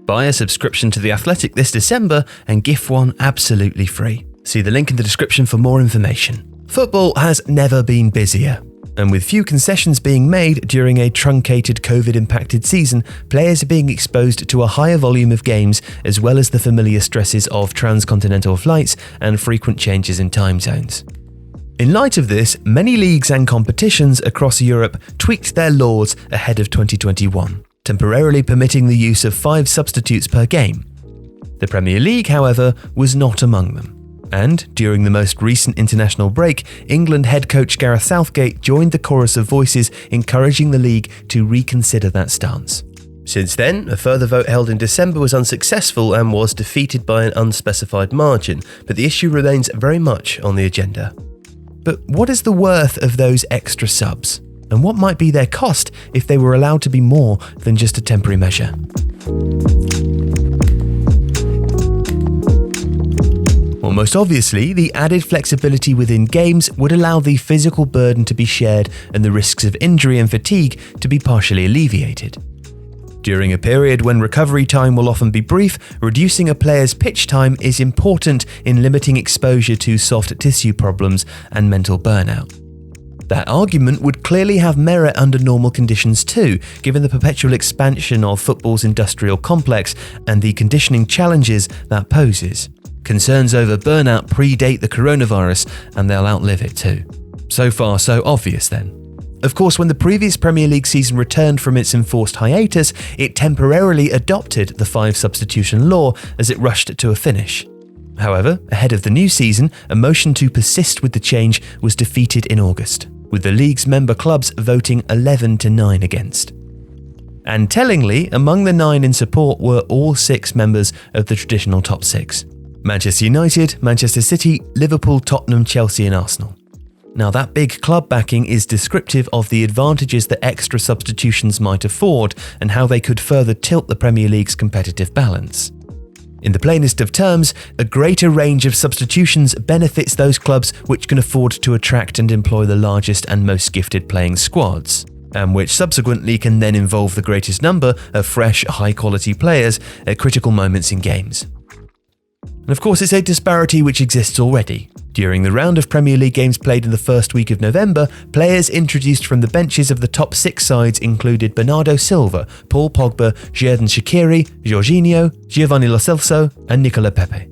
Buy a subscription to The Athletic this December and gift one absolutely free. See the link in the description for more information. Football has never been busier. And with few concessions being made during a truncated COVID-impacted season, players are being exposed to a higher volume of games as well as the familiar stresses of transcontinental flights and frequent changes in time zones. In light of this, many leagues and competitions across Europe tweaked their laws ahead of 2021, temporarily permitting the use of 5 substitutes per game. The Premier League, however, was not among them. And, during the most recent international break, England head coach Gareth Southgate joined the chorus of voices encouraging the league to reconsider that stance. Since then, a further vote held in December was unsuccessful and was defeated by an unspecified margin, but the issue remains very much on the agenda. But what is the worth of those extra subs? And what might be their cost if they were allowed to be more than just a temporary measure? Well, most obviously, the added flexibility within games would allow the physical burden to be shared and the risks of injury and fatigue to be partially alleviated. During a period when recovery time will often be brief, reducing a player's pitch time is important in limiting exposure to soft tissue problems and mental burnout. That argument would clearly have merit under normal conditions too, given the perpetual expansion of football's industrial complex and the conditioning challenges that poses. Concerns over burnout predate the coronavirus, and they'll outlive it too. So far, so obvious then. Of course, when the previous Premier League season returned from its enforced hiatus, it temporarily adopted the 5 substitution law as it rushed to a finish. However, ahead of the new season, a motion to persist with the change was defeated in August, with the league's member clubs voting 11-9 against. And tellingly, among the 9 in support were all 6 members of the traditional top 6. Manchester United, Manchester City, Liverpool, Tottenham, Chelsea and Arsenal. Now that big club backing is descriptive of the advantages that extra substitutions might afford and how they could further tilt the Premier League's competitive balance. In the plainest of terms, a greater range of substitutions benefits those clubs which can afford to attract and employ the largest and most gifted playing squads, and which subsequently can then involve the greatest number of fresh, high-quality players at critical moments in games. And of course, it's a disparity which exists already. During the round of Premier League games played in the first week of November, players introduced from the benches of the top 6 sides included Bernardo Silva, Paul Pogba, Xherdan Shaqiri, Jorginho, Giovanni Lo Celso and Nicola Pepe.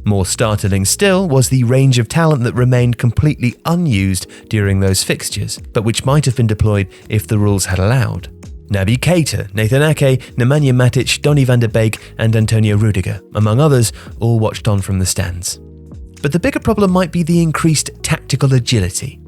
More startling still was the range of talent that remained completely unused during those fixtures, but which might have been deployed if the rules had allowed. Naby Keita, Nathan Ake, Nemanja Matic, Donny van der Beek and Antonio Rudiger, among others, all watched on from the stands. But the bigger problem might be the increased tactical agility.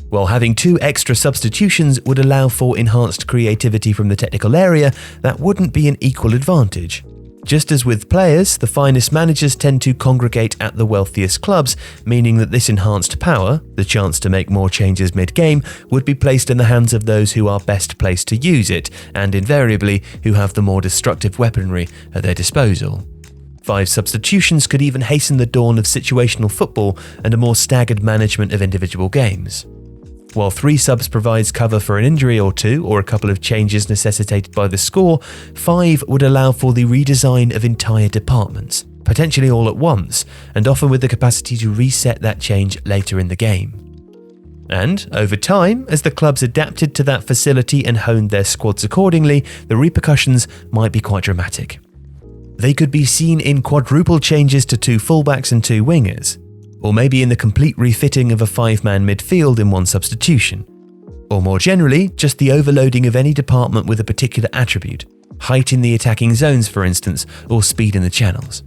While having 2 extra substitutions would allow for enhanced creativity from the technical area, that wouldn't be an equal advantage. Just as with players, the finest managers tend to congregate at the wealthiest clubs, meaning that this enhanced power, the chance to make more changes mid-game, would be placed in the hands of those who are best placed to use it, and invariably who have the more destructive weaponry at their disposal. 5 substitutions could even hasten the dawn of situational football and a more staggered management of individual games. While 3 subs provides cover for an injury or 2 or a couple of changes necessitated by the score, 5 would allow for the redesign of entire departments, potentially all at once, and often with the capacity to reset that change later in the game. And, over time, as the clubs adapted to that facility and honed their squads accordingly, the repercussions might be quite dramatic. They could be seen in quadruple changes to 2 fullbacks and 2 wingers, or maybe in the complete refitting of a 5-man midfield in 1 substitution. Or more generally, just the overloading of any department with a particular attribute, height in the attacking zones for instance, or speed in the channels.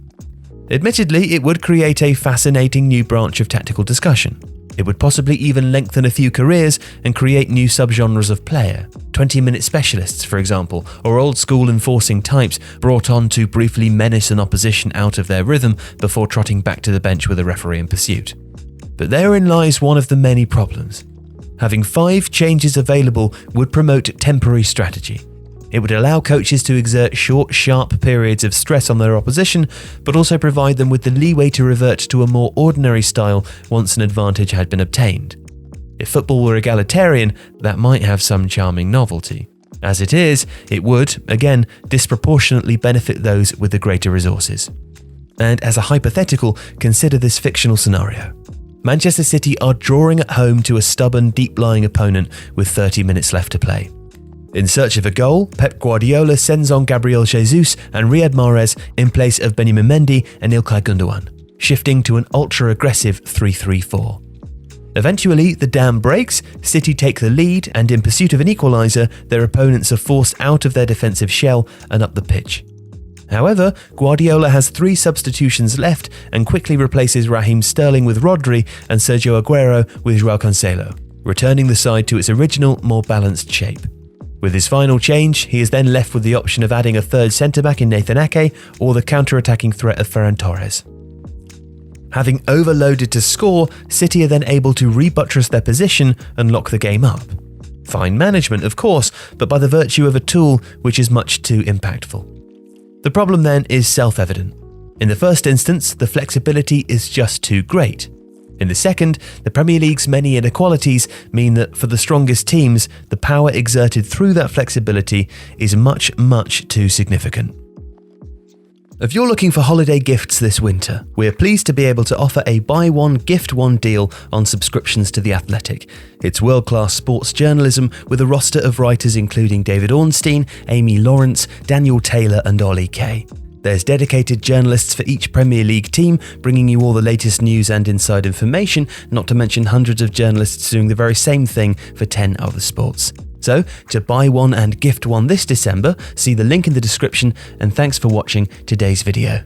Admittedly, it would create a fascinating new branch of tactical discussion. It would possibly even lengthen a few careers and create new subgenres of player, 20-minute specialists for example, or old-school enforcing types brought on to briefly menace an opposition out of their rhythm before trotting back to the bench with a referee in pursuit. But therein lies one of the many problems. Having 5 changes available would promote temporary strategy. It would allow coaches to exert short, sharp periods of stress on their opposition, but also provide them with the leeway to revert to a more ordinary style once an advantage had been obtained. If football were egalitarian, that might have some charming novelty. As it is, it would, again, disproportionately benefit those with the greater resources. And as a hypothetical, consider this fictional scenario. Manchester City are drawing at home to a stubborn, deep-lying opponent with 30 minutes left to play. In search of a goal, Pep Guardiola sends on Gabriel Jesus and Riyad Mahrez in place of Benjamin Mendy and Ilkay Gundogan, shifting to an ultra-aggressive 3-3-4. Eventually, the dam breaks, City take the lead, and in pursuit of an equaliser, their opponents are forced out of their defensive shell and up the pitch. However, Guardiola has 3 substitutions left and quickly replaces Raheem Sterling with Rodri and Sergio Aguero with Joao Cancelo, returning the side to its original, more balanced shape. With his final change, he is then left with the option of adding a third centre-back in Nathan Ake or the counter-attacking threat of Ferran Torres. Having overloaded to score, City are then able to rebuttress their position and lock the game up. Fine management, of course, but by the virtue of a tool which is much too impactful. The problem then is self-evident. In the first instance, the flexibility is just too great. In the second, the Premier League's many inequalities mean that for the strongest teams, the power exerted through that flexibility is much, much too significant. If you're looking for holiday gifts this winter, we're pleased to be able to offer a buy one, gift one deal on subscriptions to The Athletic. It's world-class sports journalism with a roster of writers including David Ornstein, Amy Lawrence, Daniel Taylor and Ollie Kay. There's dedicated journalists for each Premier League team, bringing you all the latest news and inside information, not to mention hundreds of journalists doing the very same thing for 10 other sports. So, to buy one and gift one this December, see the link in the description, and thanks for watching today's video.